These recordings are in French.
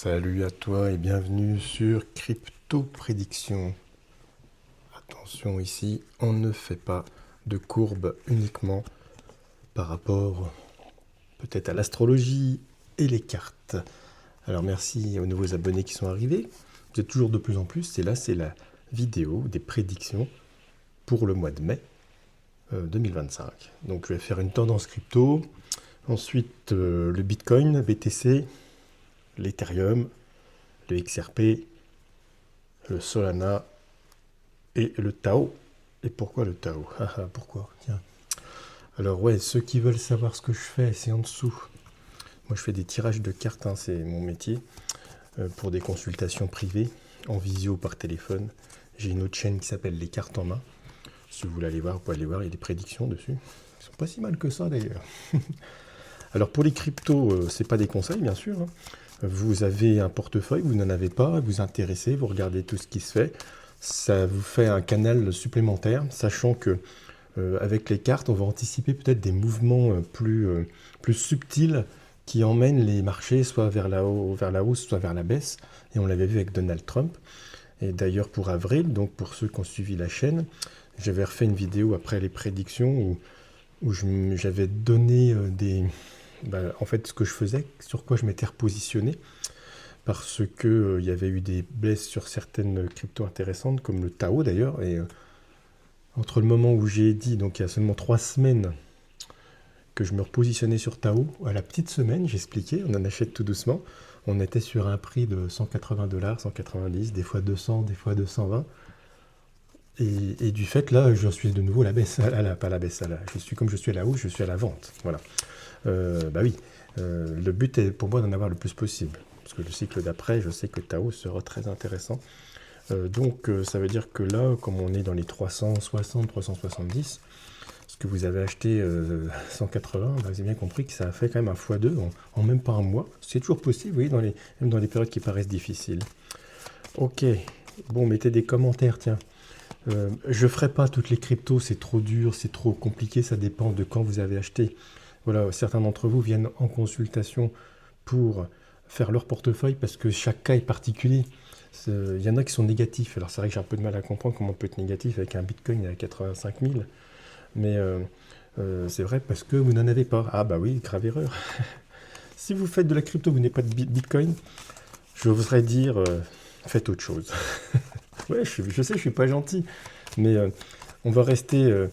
Salut à toi et bienvenue sur Crypto Prédiction. Attention ici, on ne fait pas de courbe uniquement par rapport peut-être à l'astrologie et les cartes. Alors merci aux nouveaux abonnés qui sont arrivés. Vous êtes toujours de plus en plus et là c'est la vidéo des prédictions pour le mois de mai 2025. Donc je vais faire une tendance crypto, ensuite le Bitcoin, BTC, l'Ethereum, le XRP, le Solana et le Tao. Et pourquoi le Tao? Pourquoi? Tiens. Alors ouais, ceux qui veulent savoir ce que je fais, c'est en dessous. Moi je fais des tirages de cartes, hein, c'est mon métier, pour des consultations privées, en visio par téléphone. J'ai une autre chaîne qui s'appelle Les Cartes en Main. Si vous voulez aller voir, vous pouvez aller voir, il y a des prédictions dessus. Ils sont pas si mal que ça d'ailleurs. Alors pour les cryptos, c'est pas des conseils bien sûr, hein. Vous avez un portefeuille, vous n'en avez pas, vous vous intéressez, vous regardez tout ce qui se fait. Ça vous fait un canal supplémentaire, sachant que avec les cartes, on va anticiper peut-être des mouvements plus subtils qui emmènent les marchés soit vers la hausse, soit vers la baisse. Et on l'avait vu avec Donald Trump. Et d'ailleurs pour avril, donc pour ceux qui ont suivi la chaîne, j'avais refait une vidéo après les prédictions où j'avais donné en fait ce que je faisais, sur quoi je m'étais repositionné, parce que il y avait eu des baisses sur certaines cryptos intéressantes, comme le Tao d'ailleurs, et entre le moment où j'ai dit, donc il y a seulement 3 semaines, que je me repositionnais sur Tao, à la petite semaine, j'expliquais, on en achète tout doucement, on était sur un prix de 180 $, 190, des fois 200, des fois 220, et du fait, là, je suis de nouveau à la baisse, pas la baisse, je suis comme je suis à la hausse, je suis à la vente, voilà. Bah oui, le but est pour moi d'en avoir le plus possible, parce que le cycle d'après, je sais que Tao sera très intéressant. Donc ça veut dire que là, comme on est dans les 360, 370, ce que vous avez acheté 180, bah, vous avez bien compris que ça a fait quand même un x2 en même pas un mois. C'est toujours possible, oui, même dans les périodes qui paraissent difficiles. Ok, bon, mettez des commentaires, tiens. Je ferai pas toutes les cryptos, c'est trop dur, c'est trop compliqué, ça dépend de quand vous avez acheté. Voilà, certains d'entre vous viennent en consultation pour faire leur portefeuille parce que chaque cas est particulier. Il y en a qui sont négatifs. Alors c'est vrai que j'ai un peu de mal à comprendre comment on peut être négatif avec un Bitcoin à 85 000. Mais c'est vrai parce que vous n'en avez pas. Ah bah oui, grave erreur. Si vous faites de la crypto, vous n'avez pas de Bitcoin, je voudrais dire, faites autre chose. Ouais, je sais, je suis pas gentil. Mais on va rester...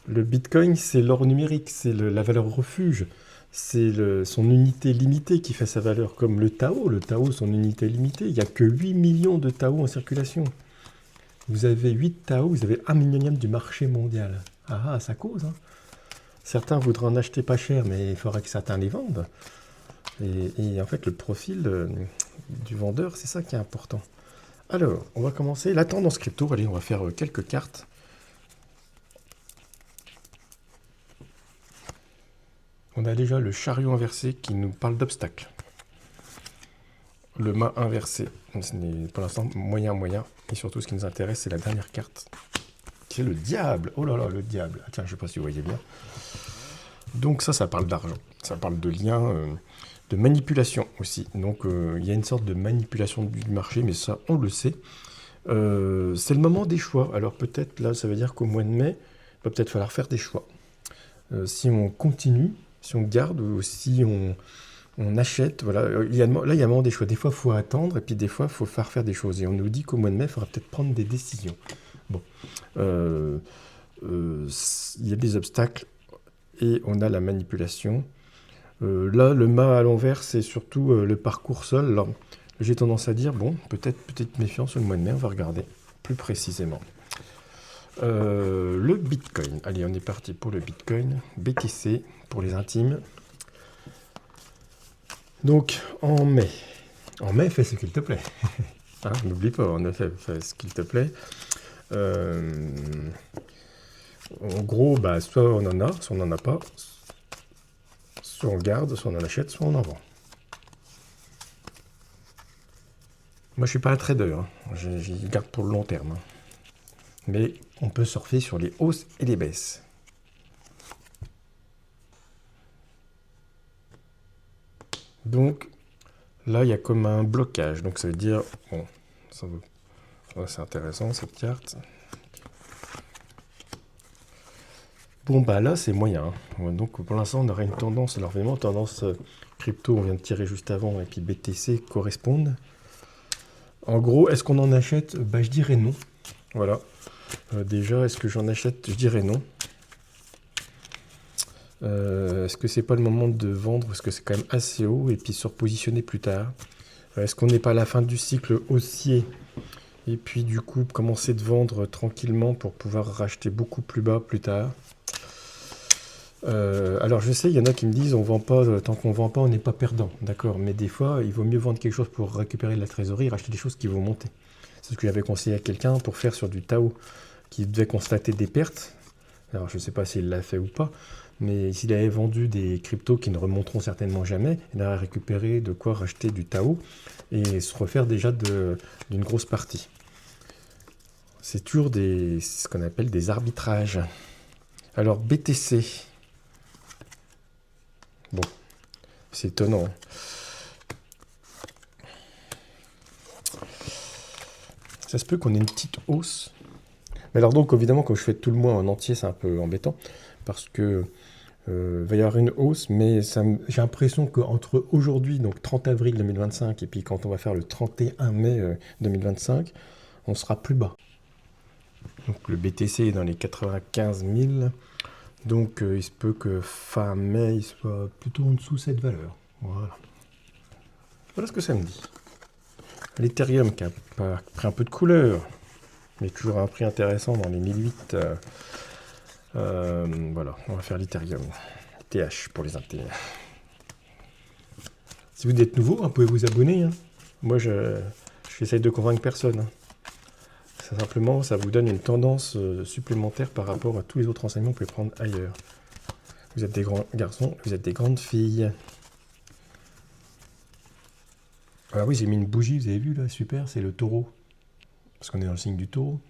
le Bitcoin, c'est l'or numérique, c'est la valeur refuge. C'est son unité limitée qui fait sa valeur, comme le Tao. Le Tao, son unité limitée. Il n'y a que 8 millions de Tao en circulation. Vous avez 8 Tao, vous avez 1 millionième du marché mondial. Ah, ça cause, hein. Certains voudraient en acheter pas cher, mais il faudrait que certains les vendent. Et en fait, le profil du vendeur, c'est ça qui est important. Alors, on va commencer la tendance crypto. Allez, on va faire quelques cartes. On a déjà le chariot inversé qui nous parle d'obstacles. Le mât inversé, ce n'est pour l'instant moyen. Et surtout, ce qui nous intéresse, c'est la dernière carte, qui est le diable. Oh là là, le diable. Ah, tiens, je ne sais pas si vous voyez bien. Donc ça parle d'argent. Ça parle de lien, de manipulation aussi. Donc il y a une sorte de manipulation du marché, mais ça, on le sait. C'est le moment des choix. Alors peut-être, là, ça veut dire qu'au mois de mai, il va peut-être falloir faire des choix. Si on continue, si on garde ou si on achète, voilà. Là, il y a vraiment des choix. Des fois, il faut attendre et puis des fois, il faut faire des choses. Et on nous dit qu'au mois de mai, il faudra peut-être prendre des décisions. Bon. Il y a des obstacles et on a la manipulation. Là, le mât à l'envers, c'est surtout le parcours seul. Alors, j'ai tendance à dire, bon, peut-être petite méfiance au mois de mai, on va regarder plus précisément. Le Bitcoin. Allez, on est parti pour le Bitcoin. BTC pour les intimes. Donc, en mai, fais ce qu'il te plaît. Hein, n'oublie pas, en effet, fais ce qu'il te plaît. En gros, bah, soit on en a, soit on n'en a pas. Soit on garde, soit on en achète, soit on en vend. Moi, je suis pas un trader, hein. Je garde pour le long terme. Hein. Mais on peut surfer sur les hausses et les baisses. Donc, Là, il y a comme un blocage. Donc ça veut dire... Bon, c'est intéressant cette carte. Bon, bah là, c'est moyen. Donc pour l'instant, on aurait une tendance, alors vraiment, tendance crypto, on vient de tirer juste avant, et puis BTC correspondent. En gros, est-ce qu'on en achète? Bah, je dirais non. Voilà. Déjà, est-ce que j'en achète? Je dirais non. Est-ce que c'est pas le moment de vendre? Parce que c'est quand même assez haut, et puis se repositionner plus tard. Est-ce qu'on n'est pas à la fin du cycle haussier? Et puis du coup, commencer de vendre tranquillement pour pouvoir racheter beaucoup plus bas plus tard. Alors je sais, il y en a qui me disent on vend pas, tant qu'on vend pas, on n'est pas perdant. D'accord, mais des fois, il vaut mieux vendre quelque chose pour récupérer de la trésorerie et racheter des choses qui vont monter. C'est ce que j'avais conseillé à quelqu'un pour faire sur du Tao qui devait constater des pertes. Alors je ne sais pas s'il l'a fait ou pas, mais s'il avait vendu des cryptos qui ne remonteront certainement jamais, il aurait récupéré de quoi racheter du Tao et se refaire déjà d'une grosse partie. C'est toujours ce qu'on appelle des arbitrages. Alors BTC. Bon, c'est étonnant. Ça se peut qu'on ait une petite hausse. Mais alors donc évidemment, quand je fais tout le mois en entier, c'est un peu embêtant. Parce que va y avoir une hausse, mais j'ai l'impression qu'entre aujourd'hui, donc 30 avril 2025, et puis quand on va faire le 31 mai 2025, on sera plus bas. Donc le BTC est dans les 95 000. Donc il se peut que fin mai, il soit plutôt en dessous de cette valeur. Voilà. Voilà ce que ça me dit. L'Ethereum qui a pris un peu de couleur, mais toujours à un prix intéressant dans les 1008. Voilà, on va faire l'Ethereum. TH pour les intés. Si vous êtes nouveau, vous pouvez vous abonner. Hein. Moi, j'essaye de convaincre personne. Hein. Simplement, ça vous donne une tendance supplémentaire par rapport à tous les autres enseignements que vous pouvez prendre ailleurs. Vous êtes des grands garçons, vous êtes des grandes filles. Ah oui, j'ai mis une bougie, vous avez vu là, super, c'est le taureau. Parce qu'on est dans le signe du taureau.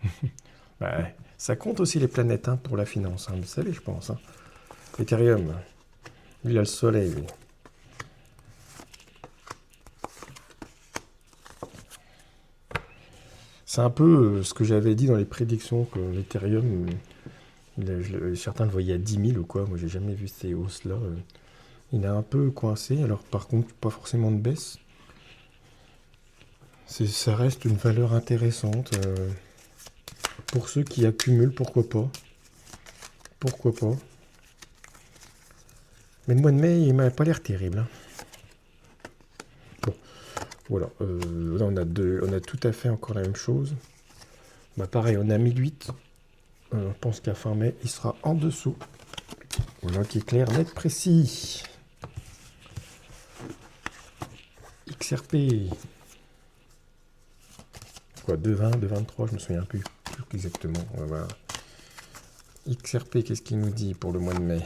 Bah, ça compte aussi les planètes hein, pour la finance, hein, vous savez, je pense. Hein. Ethereum, lui, il a le soleil, lui. C'est un peu ce que j'avais dit dans les prédictions, que l'Ethereum, certains le voyaient à 10 000 ou quoi. Moi, j'ai jamais vu ces hausses-là. Il est un peu coincé. Alors, par contre, pas forcément de baisse. Ça reste une valeur intéressante. Pour ceux qui accumulent, pourquoi pas. Pourquoi pas. Mais le mois de mai, il m'a pas l'air terrible. Hein. Bon, voilà. Là, on a tout à fait encore la même chose. Bah, pareil, on a 1008. Je pense qu'à fin mai, il sera en dessous. Voilà qui est clair, net, précis. XRP. Quoi, 2,20, 2,23, je me souviens plus exactement. Voilà. XRP, qu'est-ce qu'il nous dit pour le mois de mai?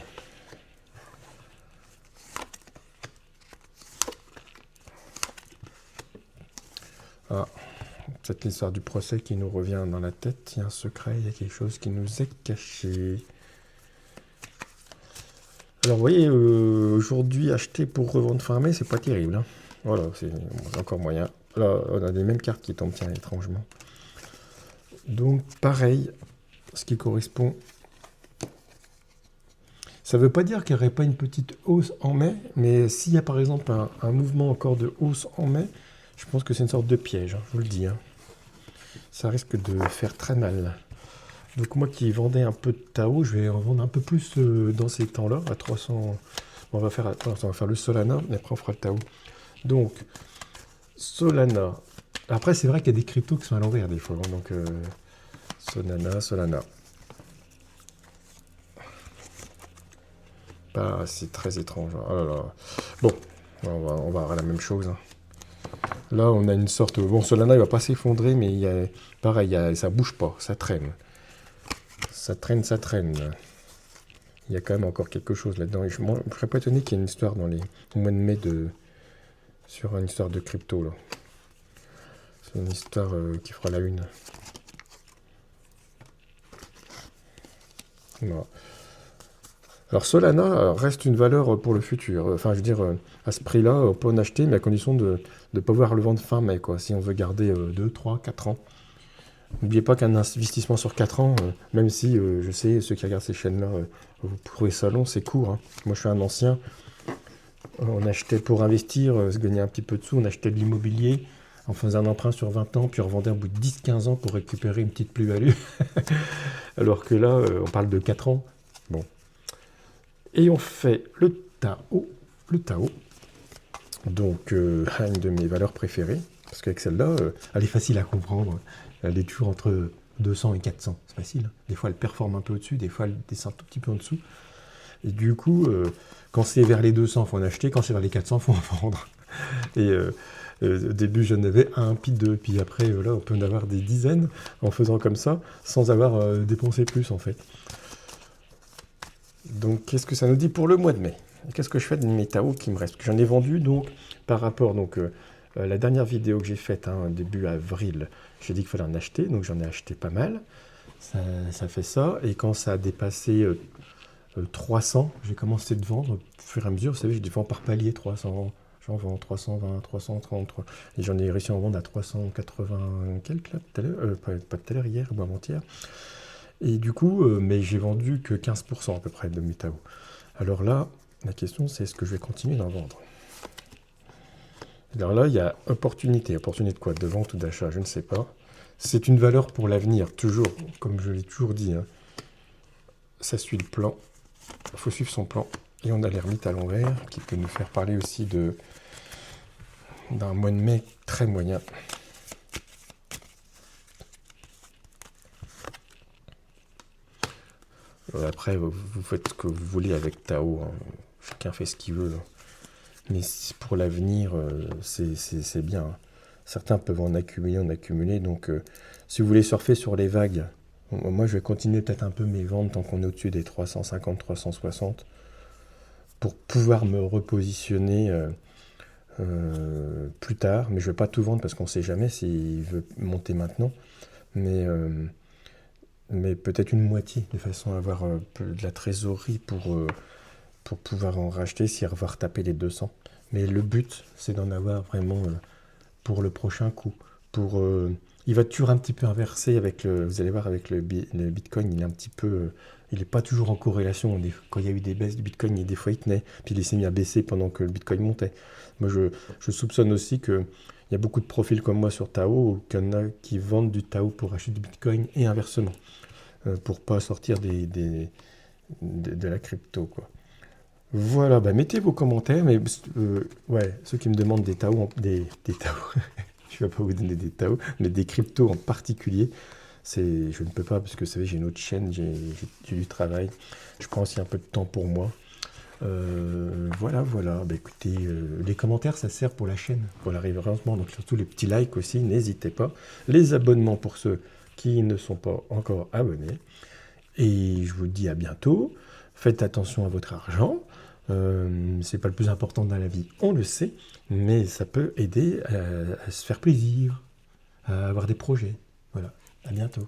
Ah, peut-être l'histoire du procès qui nous revient dans la tête. Il y a un secret, il y a quelque chose qui nous est caché. Alors, vous voyez, aujourd'hui, acheter pour revendre fin mai, c'est pas terrible. Hein. Voilà, c'est encore moyen. Là, on a les mêmes cartes qui tombent, tiens, étrangement. Donc, pareil, ce qui correspond... Ça ne veut pas dire qu'il n'y aurait pas une petite hausse en mai, mais s'il y a par exemple un mouvement encore de hausse en mai, je pense que c'est une sorte de piège, hein, je vous le dis. Hein. Ça risque de faire très mal. Donc moi qui vendais un peu de Tao, je vais en vendre un peu plus dans ces temps-là, à 300... On va faire le Solana, mais après on fera le Tao. Donc, Solana. Après, c'est vrai qu'il y a des cryptos qui sont à l'envers des fois. Hein, donc, Solana. Bah, c'est très étrange. Hein. Oh là là. Bon, on va avoir la même chose. Hein. Là, on a une sorte... Bon, Solana, il va pas s'effondrer, mais pareil, ça bouge pas, ça traîne. Ça traîne. Il y a quand même encore quelque chose là-dedans. Je ne serais pas étonné qu'il y ait une histoire dans les mois de mai sur une histoire de crypto. Là. C'est une histoire qui fera la une. Voilà. Alors Solana reste une valeur pour le futur. Enfin, je veux dire, à ce prix-là, on peut en acheter, mais à condition de de pas voir le vendre fin mai, quoi, si on veut garder 2, 3, 4 ans. N'oubliez pas qu'un investissement sur 4 ans, même si je sais, ceux qui regardent ces chaînes-là, vous trouvez ça long, c'est court, hein. Moi, je suis un ancien. On achetait pour investir, se gagner un petit peu de sous, on achetait de l'immobilier, on faisait un emprunt sur 20 ans, puis on revendait au bout de 10-15 ans pour récupérer une petite plus-value. Alors que là, on parle de 4 ans. Bon. Et on fait le Tao. Le Tao. Donc, une de mes valeurs préférées. Parce qu'avec celle-là, elle est facile à comprendre. Elle est toujours entre 200 et 400. C'est facile. Des fois, elle performe un peu au-dessus. Des fois, elle descend un tout petit peu en dessous. Et du coup, quand c'est vers les 200, il faut en acheter. Quand c'est vers les 400, il faut en vendre. Et au début, j'en avais un, puis deux. Puis après, là, on peut en avoir des dizaines en faisant comme ça, sans avoir dépensé plus, en fait. Donc, qu'est-ce que ça nous dit pour le mois de mai? Qu'est-ce que je fais de mes Tao qui me restent? J'en ai vendu, donc, par rapport... Donc, la dernière vidéo que j'ai faite, début avril, j'ai dit qu'il fallait en acheter. Donc, j'en ai acheté pas mal. Ça fait ça. Et quand ça a dépassé 300, j'ai commencé de vendre au fur et à mesure. Vous savez, je les vends par palier, 300. J'en vends 320, 330. Et j'en ai réussi à en vendre à 380 quelques, là, tout à l'heure. Pas tout à l'heure, hier ou avant-hier. Et du coup, mais j'ai vendu que 15% à peu près de mes Tao. Alors là, la question, c'est est-ce que je vais continuer d'en vendre? Alors là, il y a opportunité. Opportunité de quoi? De vente ou d'achat? Je ne sais pas. C'est une valeur pour l'avenir, toujours, comme je l'ai toujours dit, hein. Ça suit le plan. Il faut suivre son plan. Et on a l'ermite à l'envers, qui peut nous faire parler aussi d'un mois de mai très moyen. Après, vous faites ce que vous voulez avec Tao, hein. Chacun fait ce qu'il veut. Mais pour l'avenir, c'est bien, hein. Certains peuvent en accumuler. Donc, si vous voulez surfer sur les vagues, moi, je vais continuer peut-être un peu mes ventes tant qu'on est au-dessus des 350, 360, pour pouvoir me repositionner plus tard. Mais je ne vais pas tout vendre parce qu'on ne sait jamais s'il veut monter maintenant. Mais peut-être une moitié, de façon à avoir de la trésorerie pour pouvoir en racheter s'il va retaper les 200. Mais le but, c'est d'en avoir vraiment pour le prochain coup. Il va toujours un petit peu inverser avec vous allez voir, avec le Bitcoin, il est un petit peu... il n'est pas toujours en corrélation. Quand il y a eu des baisses du Bitcoin, des fois il tenait, puis il s'est mis à baisser pendant que le Bitcoin montait. Moi, je soupçonne aussi qu'il y a beaucoup de profils comme moi sur Tao, qu'il y en a qui vendent du Tao pour acheter du Bitcoin et inversement, pour pas sortir de la crypto, quoi. Voilà, bah mettez vos commentaires, mais ouais, ceux qui me demandent des Tao, des Tao, je ne vais pas vous donner des Tao, mais des cryptos en particulier, je ne peux pas, parce que vous savez, j'ai une autre chaîne, j'ai du travail, je prends aussi un peu de temps pour moi. Voilà, bah écoutez, les commentaires, ça sert pour la chaîne, pour la référencement, donc surtout les petits likes aussi, n'hésitez pas. Les abonnements pour ceux qui ne sont pas encore abonnés. Et je vous dis à bientôt. Faites attention à votre argent. C'est pas le plus important dans la vie, on le sait, mais ça peut aider à se faire plaisir, à avoir des projets. Voilà, à bientôt.